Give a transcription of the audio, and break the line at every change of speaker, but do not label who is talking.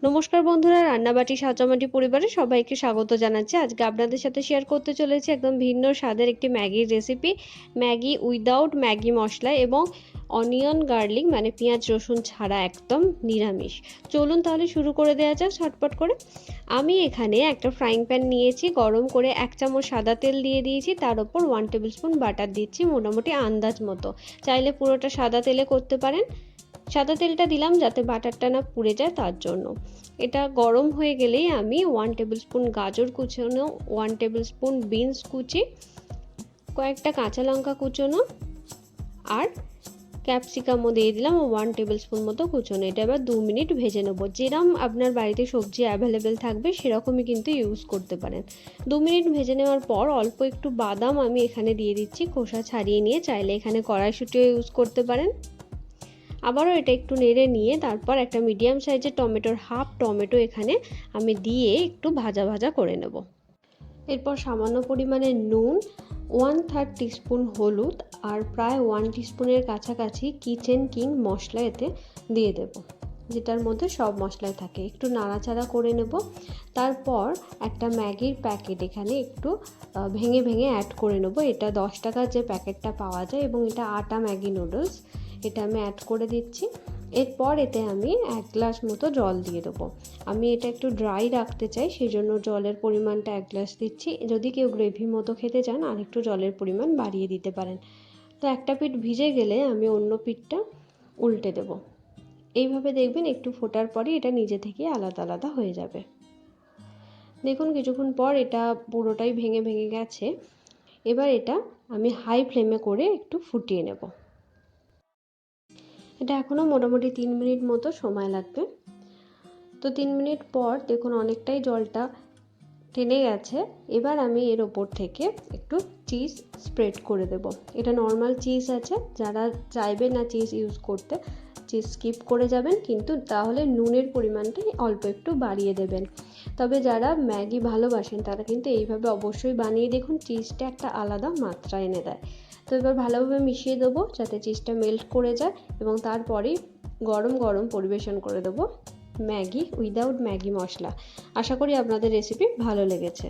নমস্কার বন্ধুরা, রান্নাবাটি সাহায্যমাটি পরিবারে সবাইকে স্বাগত জানাচ্ছি। আজকে আপনাদের সাথে শেয়ার করতে চলেছি একদম ভিন্ন স্বাদের একটি ম্যাগির রেসিপি। ম্যাগি উইদাউট ম্যাগি মশলা এবং অনিয়ন গার্লিক মানে পেঁয়াজ রসুন ছাড়া একদম নিরামিষ। চলুন তাহলে শুরু করে দেওয়া যাক ঝটপট করে। আমি এখানে একটা ফ্রাইং প্যান নিয়েছি, গরম করে 1 চামচ সাদা তেল দিয়ে দিয়েছি, তার ওপর 1 টেবিল স্পুন বাটার দিচ্ছি মোটামুটি আন্দাজ মতো। চাইলে পুরোটা সাদা তেলে করতে পারেন। সাদা তেলটা দিলাম যাতে বাটারটা না পুড়ে যায় তার জন্য। এটা গরম হয়ে গেলেই আমি 1 টেবিল স্পুন গাজর কুচোনো, 1 টেবিল স্পুন বিনস কুচি, কয়েকটা কাঁচা লঙ্কা কুচোনো আর ক্যাপসিকামও দিয়ে দিলাম 1 টেবিল স্পুন মতো কুচোনো। এটা এবার 2 মিনিট ভেজে নেবো। যেরকম আপনার বাড়িতে সবজি অ্যাভেলেবেল থাকবে সেরকমই কিন্তু ইউজ করতে পারেন। 2 মিনিট ভেজে নেওয়ার পর অল্প একটু বাদাম আমি এখানে দিয়ে দিচ্ছি খোসা ছাড়িয়ে নিয়ে। চাইলে এখানে কড়াইশুঁটিও ইউজ করতে পারেন। আবারও এটা একটু নেড়ে নিয়ে তারপর একটা মিডিয়াম সাইজের টমেটোর হাফ টমেটো এখানে আমি দিয়ে একটু ভাজা ভাজা করে নেব। এরপর সামান্য পরিমাণে নুন, 1/3 টিস্পুন হলুদ আর প্রায় 1 টিস্পুনের কাছাকাছি কিচেন কিং মশলা এতে দিয়ে দেব, যেটার মধ্যে সব মশলাই থাকে। একটু নাড়াচাড়া করে নেব। তারপর একটা ম্যাগির প্যাকেট এখানে একটু ভেঙে ভেঙে অ্যাড করে নেব। এটা 10 টাকার যে প্যাকেটটা পাওয়া যায় এবং এটা আটা ম্যাগি নুডলস, এটা আমি অ্যাড করে দিচ্ছি। এরপর এতে আমি 1 গ্লাস মতো জল দিয়ে দেবো। আমি এটা একটু ড্রাই রাখতে চাই, সেই জন্য জলের পরিমাণটা 1 গ্লাস দিচ্ছি। যদি কেউ গ্রেভি মতো খেতে চান আর একটু জলের পরিমাণ বাড়িয়ে দিতে পারেন। তো একটা পিঠ ভিজে গেলে আমি অন্য পিঠটা উল্টে দেবো। এইভাবে দেখবেন একটু ফোটার পরই এটা নিজে থেকেই আলাদা আলাদা হয়ে যাবে। দেখুন কিছুক্ষণ পর এটা পুরোটাই ভেঙে ভেঙে গেছে। এবার এটা আমি হাই ফ্লেমে করে একটু ফুটিয়ে নেব। এটা এখনও মোটামুটি 3 মিনিট মতো সময় লাগবে। তো 3 মিনিট পর দেখুন অনেকটাই জলটা টেনে গেছে। এবার আমি এর ওপর থেকে একটু চিজ স্প্রেড করে দেব। এটা নর্মাল চিজ আছে, যারা চাইবে না চিজ ইউজ করতে চিজ স্কিপ করে যাবেন, কিন্তু তাহলে নুনের পরিমাণটা অল্প একটু বাড়িয়ে দেবেন। তবে যারা ম্যাগি ভালোবাসেন তারা কিন্তু এইভাবে অবশ্যই বানিয়ে দেখুন, চিজটা একটা আলাদা মাত্রা এনে দেয়। তো এবার ভালোভাবে মিশিয়ে দেবো যাতে চিজটা মেল্ট করে যায় এবং তারপরেই গরম গরম পরিবেশন করে দেবো ম্যাগি উইদাউট ম্যাগি মশলা। আশা করি আপনাদের রেসিপি ভালো লেগেছে।